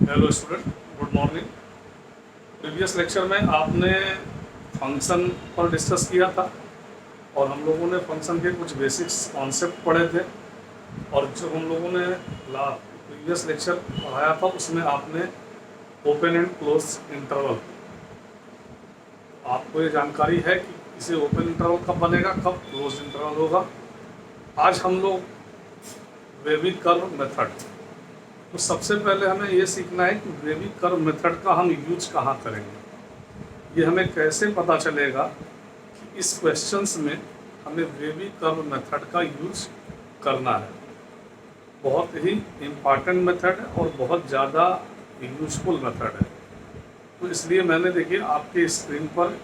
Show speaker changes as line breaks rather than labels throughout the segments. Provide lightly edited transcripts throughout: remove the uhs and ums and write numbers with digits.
Hello student, good morning. Previous lecture में आपने function पर डिस्कस किया था और हम लोगों ने फंक्शन के कुछ बेसिक्स कॉन्सेप्ट पढ़े थे। और जो हम लोगों ने प्रीवियस लेक्चर पढ़ाया था उसमें आपने ओपन एंड क्लोज इंटरवल, आपको ये जानकारी है कि इसे ओपन इंटरवल कब बनेगा, कब क्लोज इंटरवल होगा। आज हम लोग वेवी कर्व मेथड, तो सबसे पहले हमें ये सीखना है कि वेवी कर्व मेथड का हम यूज कहाँ करेंगे। ये हमें कैसे पता चलेगा कि इस क्वेश्चंस में हमें वेवी कर्व मेथड का यूज करना है। बहुत ही इम्पॉर्टेंट मेथड है और बहुत ज़्यादा यूजफुल मेथड है। तो इसलिए मैंने देखिए आपके स्क्रीन पर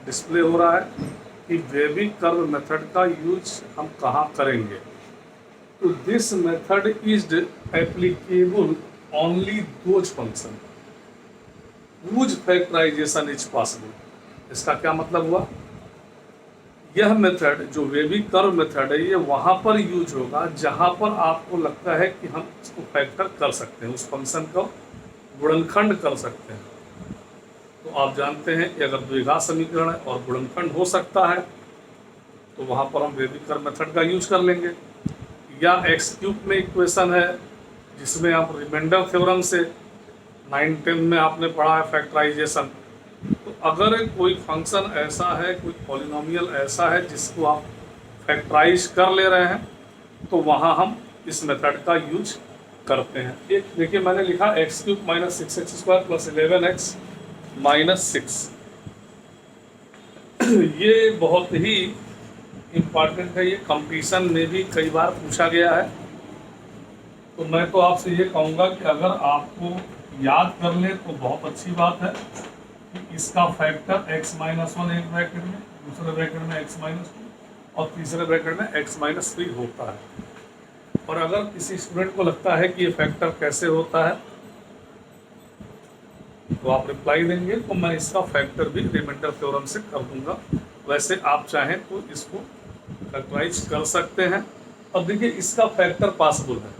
डिस्प्ले हो रहा है कि वेवी कर्व मेथड का यूज हम कहाँ करेंगे। तो this method is applicable only those function whose factorization is possible। इसका क्या मतलब हुआ? यह मेथड जो वेवी कर्व मेथड है ये वहाँ पर यूज होगा जहाँ पर आपको लगता है कि हम इसको फैक्टर कर सकते हैं, उस फंक्शन को गुणनखंड कर सकते हैं। तो आप जानते हैं कि अगर द्विघात समीकरण है और गुणनखंड हो सकता है तो वहाँ पर हम वेवी कर्व मेथड का यूज कर लेंगे। या एक्स क्यूब में इक्वेशन है जिसमें आप रिमाइंडर थ्योरम से 9-10 में आपने पढ़ा है फैक्टराइजेशन। तो अगर कोई फंक्शन ऐसा है, कोई पॉलिनोमियल ऐसा है जिसको आप फैक्टराइज कर ले रहे हैं तो वहाँ हम इस मेथड का यूज करते हैं। एक देखिए मैंने लिखा x cube minus 6x² plus 11x minus 6। ये बहुत ही इम्पॉर्टेंट है, ये कंपटीशन में भी कई बार पूछा गया है। तो मैं तो आपसे ये कहूँगा कि अगर आपको याद कर ले तो बहुत अच्छी बात है कि इसका फैक्टर x-1 एक ब्रैकेट में, दूसरे ब्रैकेट में x-2 और तीसरे ब्रैकेट में x-3 होता है। और अगर किसी स्टूडेंट को लगता है कि ये फैक्टर कैसे होता है तो आप रिप्लाई देंगे तो मैं इसका फैक्टर भी रिमाइंडर थ्योरम से कर दूंगा। वैसे आप चाहें तो इसको फैक्टराइज कर सकते हैं। और देखिए इसका फैक्टर पॉसिबल है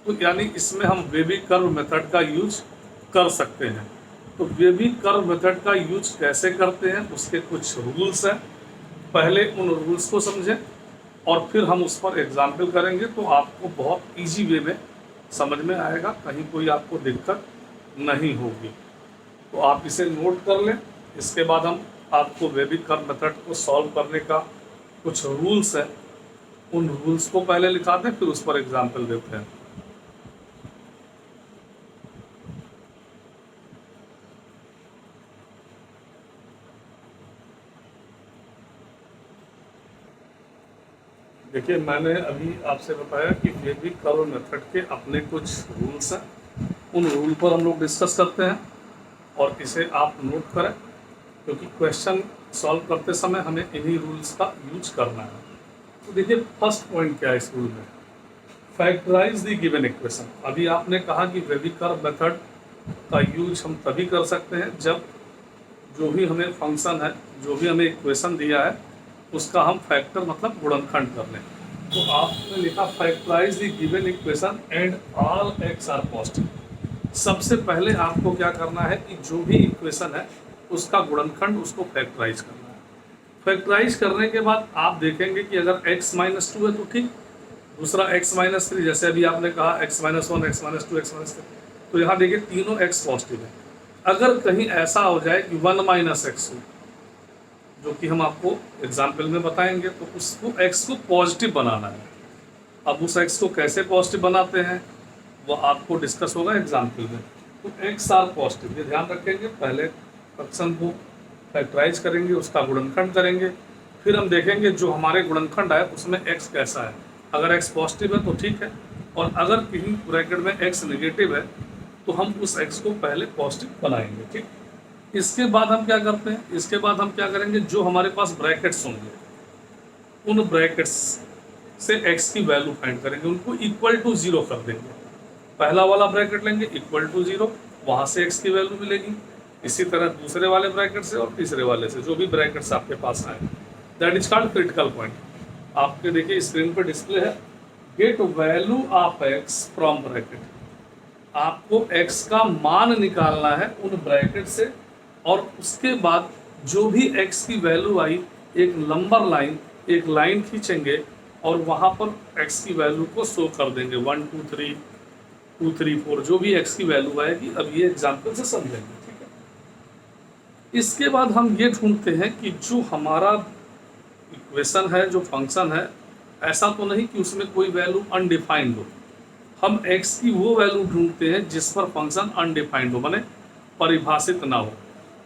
तो यानी इसमें हम वेवी कर्व मेथड का यूज कर सकते हैं। तो वेवी कर्व मेथड का यूज कैसे करते हैं उसके कुछ रूल्स हैं। पहले उन रूल्स को समझें और फिर हम उस पर एग्जाम्पल करेंगे तो आपको बहुत इजी वे में समझ में आएगा, कहीं कोई आपको दिक्कत नहीं होगी। तो आप इसे नोट कर लें। इसके बाद हम आपको वेवी कर्व मेथड को सॉल्व करने का कुछ रूल्स है, उन रूल्स को पहले लिखाते हैं फिर उस पर एग्जाम्पल देते हैं। देखिए मैंने अभी आपसे बताया कि वेवी कर्व मेथड के अपने कुछ रूल्स हैं, उन रूल पर हम लोग डिस्कस करते हैं और इसे आप नोट करें क्योंकि क्वेश्चन सॉल्व करते समय हमें इन्हीं रूल्स का यूज करना है। तो देखिए फर्स्ट पॉइंट क्या है इस रूल में, फैक्टराइज द गिवन इक्वेशन। अभी आपने कहा कि वेवी कर्व मेथड का यूज हम तभी कर सकते हैं जब जो भी हमें फंक्शन है, जो भी हमें इक्वेशन दिया है उसका हम फैक्टर मतलब गुणनखंड कर लें। तो आपने लिखा factorise the given equation and all x are positive. सबसे पहले आपको क्या करना है कि जो भी इक्वेशन है उसका गुणनखंड उसको फैक्टराइज करना है। फैक्टराइज करने के बाद आप देखेंगे कि अगर x-2 है तो ठीक, दूसरा x-3 जैसे अभी आपने कहा x-1 x-2 x-3, तो यहाँ देखिए तीनों x पॉजिटिव है। अगर कहीं ऐसा हो जाए कि 1 - x हो, जो कि हम आपको एग्जाम्पल में बताएंगे, तो उसको x को पॉजिटिव बनाना है। अब उस x को कैसे पॉजिटिव बनाते हैं वो आपको डिस्कस होगा एग्जाम्पल में। तो x आर पॉजिटिव, ये ध्यान रखेंगे। पहले फंक्शन को फैक्टराइज करेंगे, उसका गुणनखंड करेंगे, फिर हम देखेंगे जो हमारे गुणनखंड आए उसमें x कैसा है। अगर x पॉजिटिव है तो ठीक है, और अगर कहीं ब्रैकेट में x नेगेटिव है तो हम उस x को पहले पॉजिटिव बनाएंगे, ठीक। इसके बाद हम क्या करते हैं, इसके बाद हम क्या करेंगे, जो हमारे पास ब्रैकेट्स होंगे उन ब्रैकेट्स से x की वैल्यू फाइंड करेंगे, उनको इक्वल टू 0 कर देंगे। पहला वाला ब्रैकेट लेंगे इक्वल टू 0, वहाँ से x की वैल्यू मिलेगी। इसी तरह दूसरे वाले ब्रैकेट से और तीसरे वाले से, जो भी ब्रैकेट्स आपके पास आए, that is called critical point. आपके देखिए स्क्रीन पर डिस्प्ले है, gate value of x from bracket. आपको x का मान निकालना है उन ब्रैकेट से, और उसके बाद जो भी x की वैल्यू आई एक नंबर लाइन, एक लाइन खींचेंगे और वहाँ पर x की वैल्यू को शो कर देंगे 1 2 3 2 3 4 जो भी x की वैल्यू आएगी। अब ये एग्जाम्पल से समझेंगे, ठीक है। इसके बाद हम ये ढूंढते हैं कि जो हमारा इक्वेशन है, जो फंक्शन है, ऐसा तो नहीं कि उसमें कोई वैल्यू अनडिफाइंड हो। हम x की वो वैल्यू ढूंढते हैं जिस पर फंक्शन अनडिफाइंड हो, माने परिभाषित ना हो।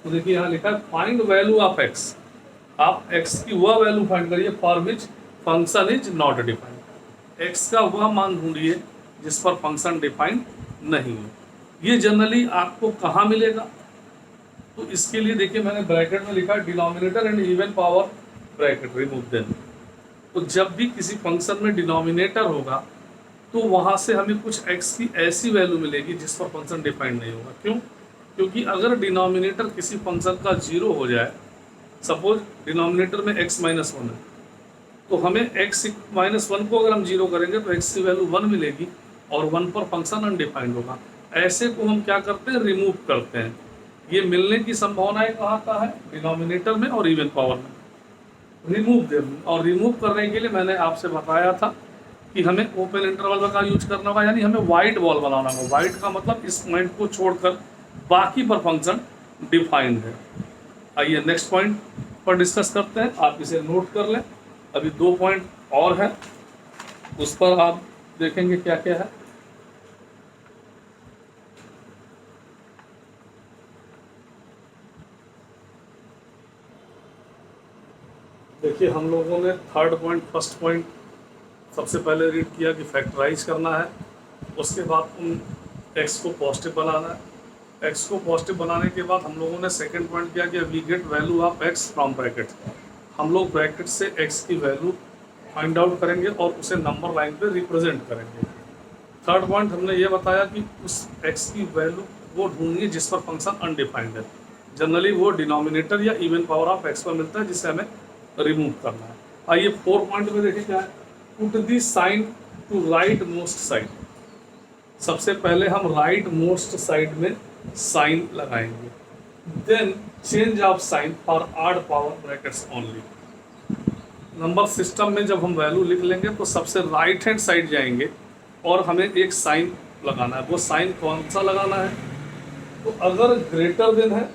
तो देखिए यहाँ लिखा है फाइंड वैल्यू ऑफ x। आप x की वह वैल्यू फाइंड करिए for which function is not defined. x का वह मान ढूंढिए जिस पर फंक्शन डिफाइंड नहीं है। ये जनरली आपको कहाँ मिलेगा? तो इसके लिए देखिए मैंने ब्रैकेट में लिखा है denominator and even power bracket remove them. तो जब भी किसी फंक्शन में डिनोमिनेटर होगा तो वहाँ से हमें कुछ x की ऐसी वैल्यू मिलेगी जिस पर फंक्शन डिफाइंड नहीं होगा। क्यों? क्योंकि अगर डिनोमिनेटर किसी फंक्शन का 0 हो जाए, सपोज डिनोमिनेटर में x माइनस 1 है, तो हमें x माइनस 1 को अगर हम 0 करेंगे तो x की वैल्यू 1 मिलेगी और 1 पर फंक्शन अनडिफाइंड होगा। ऐसे को हम क्या करते हैं? रिमूव करते हैं। ये मिलने की संभावनाएं कहाँ है? डिनोमिनेटर में और इवन पावर में। रिमूव देम, और रिमूव करने के लिए मैंने आपसे बताया था कि हमें ओपन इंटरवल का यूज करना होगा, यानी हमें वाइट बॉल बनाना होगा। वाइट का मतलब इस पॉइंट को छोड़कर बाकी पर फंक्शन डिफाइंड है। आइए नेक्स्ट पॉइंट पर डिस्कस करते हैं, आप इसे नोट कर लें। अभी 2 पॉइंट और हैं, उस पर आप देखेंगे क्या क्या है। देखिए हम लोगों ने थर्ड पॉइंट, फर्स्ट पॉइंट सबसे पहले रीड किया कि फैक्टराइज करना है, उसके बाद उन x को पॉजिटिव बनाना है। x को पॉजिटिव बनाने के बाद हम लोगों ने सेकंड पॉइंट किया कि we get value of x from bracket. हम लोग ब्रैकेट से x की वैल्यू फाइंड आउट करेंगे और उसे नंबर लाइन पे रिप्रेजेंट करेंगे। थर्ड पॉइंट हमने ये बताया कि उस x की वैल्यू वो ढूंढिए जिस पर फंक्शन अनडिफाइंड है। जनरली वो डिनोमिनेटर या इवन पावर ऑफ x पर मिलता है, जिसे हमें रिमूव करना है। आइए 4 पॉइंट में देखिए क्या है। Put the sign to right most side. सबसे पहले हम राइट मोस्ट साइड में साइन लगाएंगे, then change of sign for odd power brackets only. Number system में जब हम वैल्यू लिख लेंगे तो सबसे राइट हैंड साइड जाएंगे और हमें एक साइन लगाना है। वो साइन कौन सा लगाना है? तो अगर ग्रेटर देन है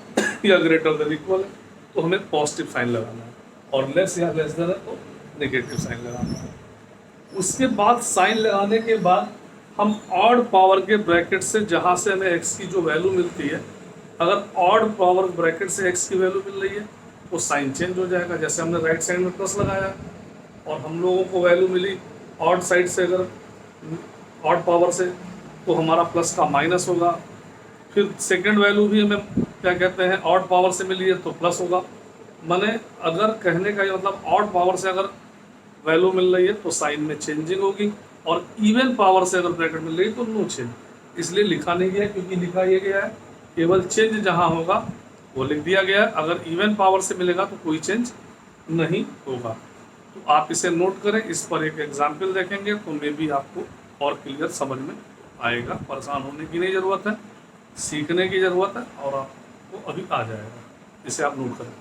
या ग्रेटर देन इक्वल है तो हमें पॉजिटिव साइन लगाना है, और लेस या लेस देन है तो नेगेटिव साइन लगाना है। उसके बाद साइन लगाने के बाद हम ऑड पावर के ब्रैकेट से, जहाँ से हमें x की जो वैल्यू मिलती है, अगर ऑड पावर ब्रैकेट से x की वैल्यू मिल रही है तो साइन चेंज हो जाएगा। जैसे हमने राइट साइड में प्लस लगाया और हम लोगों को वैल्यू मिली ऑड साइड से, अगर ऑड पावर से, तो हमारा प्लस का माइनस होगा। फिर सेकंड वैल्यू भी हमें क्या कहते हैं, ऑड पावर से मिली है तो प्लस होगा। माने अगर कहने का ये मतलब ऑड पावर से अगर वैल्यू मिल रही है तो साइन में चेंजिंग होगी, और इवन पावर से अगर ब्रैकेट मिल रही है तो नो चेंज। इसलिए लिखा नहीं गया, क्योंकि लिखा ये गया है केवल चेंज जहाँ होगा वो लिख दिया गया है। अगर इवन पावर से मिलेगा तो कोई चेंज नहीं होगा। तो आप इसे नोट करें, इस पर एक एग्जाम्पल देखेंगे तो मे बी आपको और क्लियर समझ में आएगा। परेशान होने की नहीं ज़रूरत है, सीखने की ज़रूरत है, और आपको अभी आ जाएगा। इसे आप नोट करें।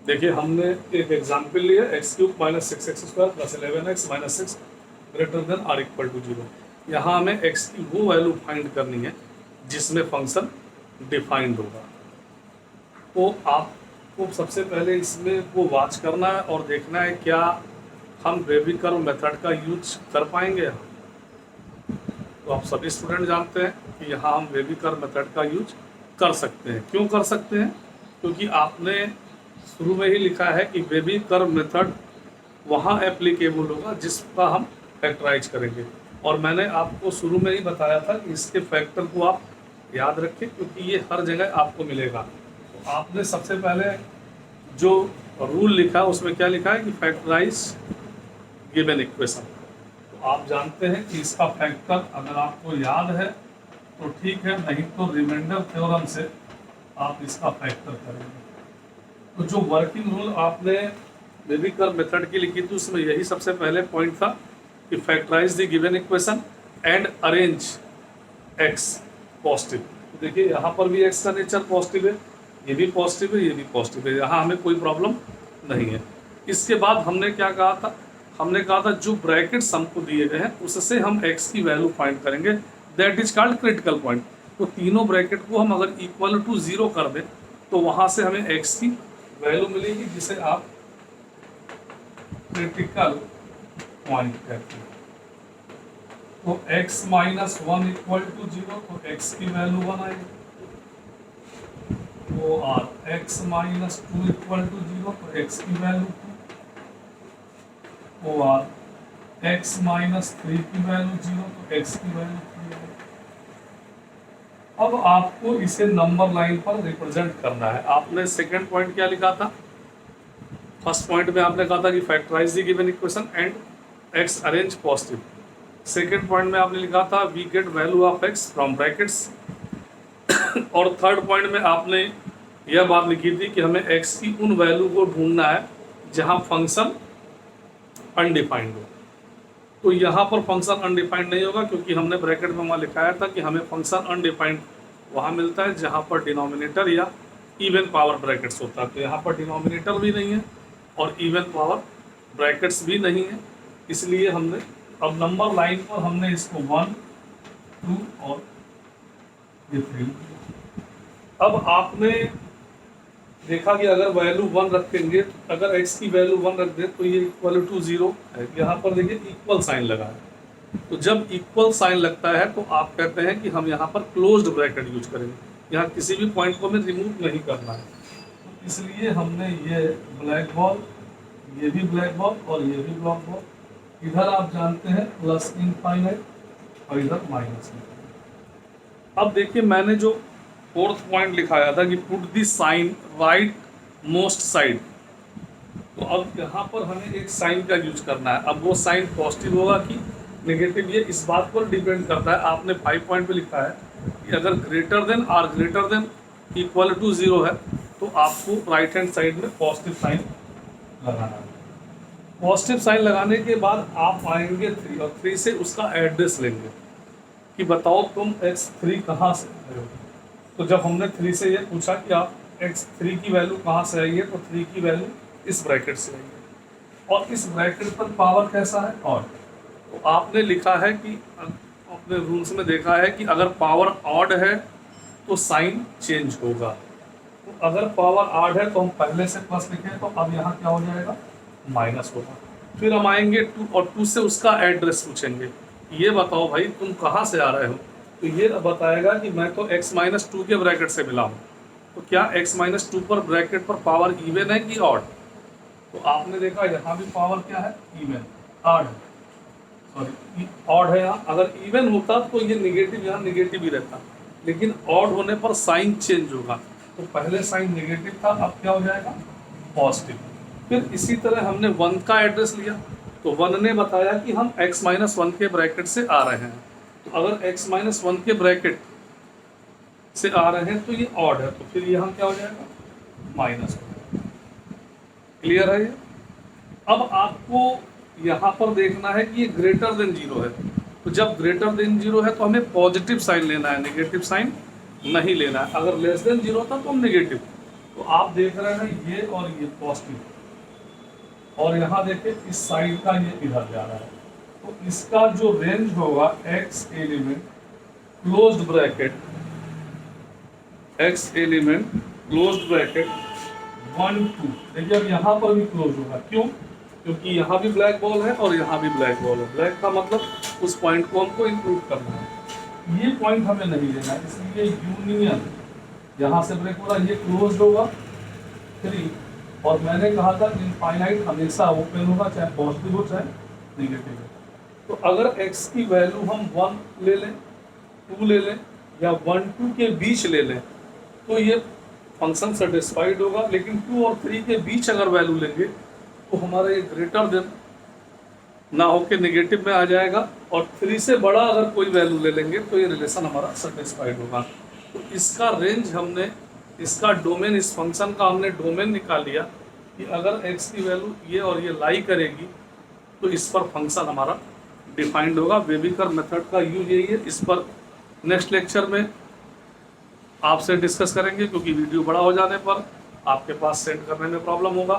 देखिए हमने एक एग्जाम्पल लिया, x³ minus 6x² plus 11x minus 6 greater than or equal to 0। यहाँ हमें x की वो वैल्यू फाइंड करनी है जिसमें फंक्शन डिफाइंड होगा। तो आपको सबसे पहले इसमें वो वॉच करना है और देखना है क्या हम बेबी कर्व मेथड का यूज कर पाएंगे। तो आप सभी स्टूडेंट जानते हैं कि यहाँ हम बेबी कर्व मेथड का यूज कर सकते हैं। क्यों कर सकते हैं? क्योंकि आपने शुरू में ही लिखा है कि बेबी कर्व मेथड वहाँ एप्लीकेबल होगा जिसका हम फैक्टराइज करेंगे, और मैंने आपको शुरू में ही बताया था कि इसके फैक्टर को आप याद रखें क्योंकि ये हर जगह आपको मिलेगा। तो आपने सबसे पहले जो रूल लिखा उसमें क्या लिखा है कि फैक्टराइज गिवन इक्वेशन। तो आप जानते हैं कि इसका फैक्टर अगर आपको याद है तो ठीक है, नहीं तो रिमाइंडर थ्योरम से आप इसका फैक्टर करेंगे। तो जो वर्किंग रूल आपने बेबीकर मेथड की लिखी थी उसमें यही सबसे पहले पॉइंट था कि factorise the given equation and arrange x positive. तो देखिए यहाँ पर भी एक्स का नेचर पॉजिटिव है, ये भी पॉजिटिव है, ये भी पॉजिटिव है, यहाँ हमें कोई प्रॉब्लम नहीं है। इसके बाद हमने क्या कहा था, हमने कहा था जो ब्रैकेट्स हमको दिए गए हैं उससे हम एक्स की वैल्यू फाइंड करेंगे, that is called critical point. तो तीनों ब्रैकेट को हम अगर इक्वल टू 0 कर दें तो वहाँ से हमें एक्स की वैल्यू मिलेगी जिसे आप क्रिटिकल पॉइंट कहते हैं। तो x माइनस 1 इक्वल टू 0, तो x की वैल्यू 1 आएगी। तो x माइनस 2 इक्वल टू 0, तो x की वैल्यू 2। और x माइनस 3 की वैल्यू 0, तो x की वैल्यू 3 है। अब आपको इसे नंबर लाइन पर रिप्रेजेंट करना है। आपने सेकंड पॉइंट क्या लिखा था, फर्स्ट पॉइंट में आपने कहा था कि factorise the given equation and x arrange positive. Second point में आपने लिखा था we get value of x from brackets. और थर्ड पॉइंट में आपने यह बात लिखी थी कि हमें x की उन वैल्यू को ढूंढना है जहां फंक्शन अनडिफाइंड हो। तो यहाँ पर फंक्शन अनडिफाइंड नहीं होगा क्योंकि हमने ब्रैकेट में वहाँ लिखाया था कि हमें फंक्शन अनडिफाइंड वहाँ मिलता है जहाँ पर डिनोमिनेटर या इवन पावर ब्रैकेट्स होता है। तो यहाँ पर डिनोमिनेटर भी नहीं है और इवन पावर ब्रैकेट्स भी नहीं है, इसलिए हमने अब नंबर लाइन पर हमने इसको 1, 2 और ये 3। अब आपने देखा कि अगर वैल्यू 1 रखेंगे, अगर x की वैल्यू 1 रख दे तो ये इक्वल टू 0 है। यहाँ पर देखिए इक्वल साइन लगा है, तो जब इक्वल साइन लगता है तो आप कहते हैं कि हम यहाँ पर क्लोज्ड ब्रैकेट यूज करेंगे, यहाँ किसी भी पॉइंट को हमें रिमूव नहीं करना है। तो इसलिए हमने ये ब्लैक बॉल, ये भी ब्लैक बॉल और ये भी ब्लैक बॉल, इधर आप जानते हैं प्लस इनफाइनाइट और इधर माइनस इनफाइनाइट। अब देखिए मैंने जो फोर्थ पॉइंट लिखाया था कि put the sign right most side, तो अब यहाँ पर हमें एक साइन का यूज करना है। अब वो साइन पॉजिटिव होगा कि नेगेटिव, ये इस बात पर डिपेंड करता है। आपने 5 पॉइंट पे लिखा है कि अगर greater than or greater than equal to 0 है तो आपको राइट हैंड साइड में पॉजिटिव साइन लगाना है। पॉजिटिव साइन लगाने के बाद आप आएंगे 3 और 3 से उसका एड्रेस लेंगे कि बताओ तुम x3 कहाँ से आए हो। तो जब हमने 3 से ये पूछा कि आप x3 की वैल्यू कहाँ से आई है, तो 3 की वैल्यू इस ब्रैकेट से आई है और इस ब्रैकेट पर पावर कैसा है, ऑड। तो आपने लिखा है कि अपने रूल्स में देखा है कि अगर पावर ऑड है तो साइन चेंज होगा। तो अगर पावर ऑड है तो हम पहले से प्लस लिखें, तो अब यहाँ क्या हो जाएगा, माइनस होगा। फिर हम आएंगे 2 और 2 से उसका एड्रेस पूछेंगे, ये बताओ भाई तुम कहाँ से आ रहे हो। तो ये बताएगा कि मैं तो x माइनस 2 के ब्रैकेट से मिला हूँ। तो क्या x माइनस 2 पर ब्रैकेट पर पावर इवन है कि ऑड। तो आपने देखा यहाँ भी पावर क्या है, इवन, ऑड, सॉरी ऑड है यहाँ। अगर इवन होता तो ये निगेटिव यहाँ निगेटिव ही रहता, लेकिन ऑड होने पर साइन चेंज होगा। तो पहले साइन निगेटिव था, अब क्या हो जाएगा, पॉजिटिव। फिर इसी तरह हमने 1 का एड्रेस लिया, तो 1 ने बताया कि हम x माइनस 1 के ब्रैकेट से आ रहे हैं। तो अगर x माइनस 1 के ब्रैकेट से आ रहे हैं तो ये ऑड है, तो फिर यहाँ क्या हो जाएगा, माइनस। क्लियर है ये। अब आपको यहाँ पर देखना है कि ये ग्रेटर देन 0 है, तो जब ग्रेटर देन 0 है तो हमें पॉजिटिव साइन लेना है, नेगेटिव साइन नहीं लेना है। अगर लेस देन 0 था तो हम नेगेटिव। तो आप देख रहे हैं ये और ये पॉजिटिव, और यहाँ देखिए इस साइड का ये इधर जा रहा है। तो इसका जो रेंज होगा x element closed bracket, x element closed bracket 1 2, देखिए अब यहाँ पर भी क्लोज होगा। क्यों, क्योंकि यहाँ भी ब्लैक बॉल है और यहाँ भी ब्लैक बॉल है। ब्लैक का मतलब उस पॉइंट को हमको इंक्लूड करना है, ये पॉइंट हमें नहीं लेना, इसलिए यूनियन यहाँ से ब्रेक हो रहा है, ये क्लोज होगा 3। और मैंने कहा था इनफाइनाइट हमेशा ओपन होगा, चाहे पॉजिटिव हो चाहे नेगेटिव हो। तो अगर x की वैल्यू हम 1 ले लें, 2 ले लें या 1 2 के बीच ले लें तो ये फंक्शन सेटिस्फाइड होगा। लेकिन 2 और 3 के बीच अगर वैल्यू लेंगे तो हमारा ये ग्रेटर देन ना होके नेगेटिव में आ जाएगा, और 3 से बड़ा अगर कोई वैल्यू ले लेंगे तो ये रिलेशन हमारा सेटिस्फाइड होगा। तो इसका रेंज हमने इसका डोमेन, इस फंक्शन का हमने डोमेन निकाल लिया कि अगर x की वैल्यू ये और ये लाई करेगी तो इस पर फंक्शन हमारा डिफाइंड होगा। वेबिकर मेथड का यूज यही है। इस पर नेक्स्ट लेक्चर में आपसे डिस्कस करेंगे, क्योंकि वीडियो बड़ा हो जाने पर आपके पास सेंड करने में प्रॉब्लम होगा।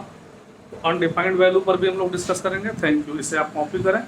तो अनडिफाइंड वैल्यू पर भी हम लोग डिस्कस करेंगे। Thank you. इसे आप कॉपी करें।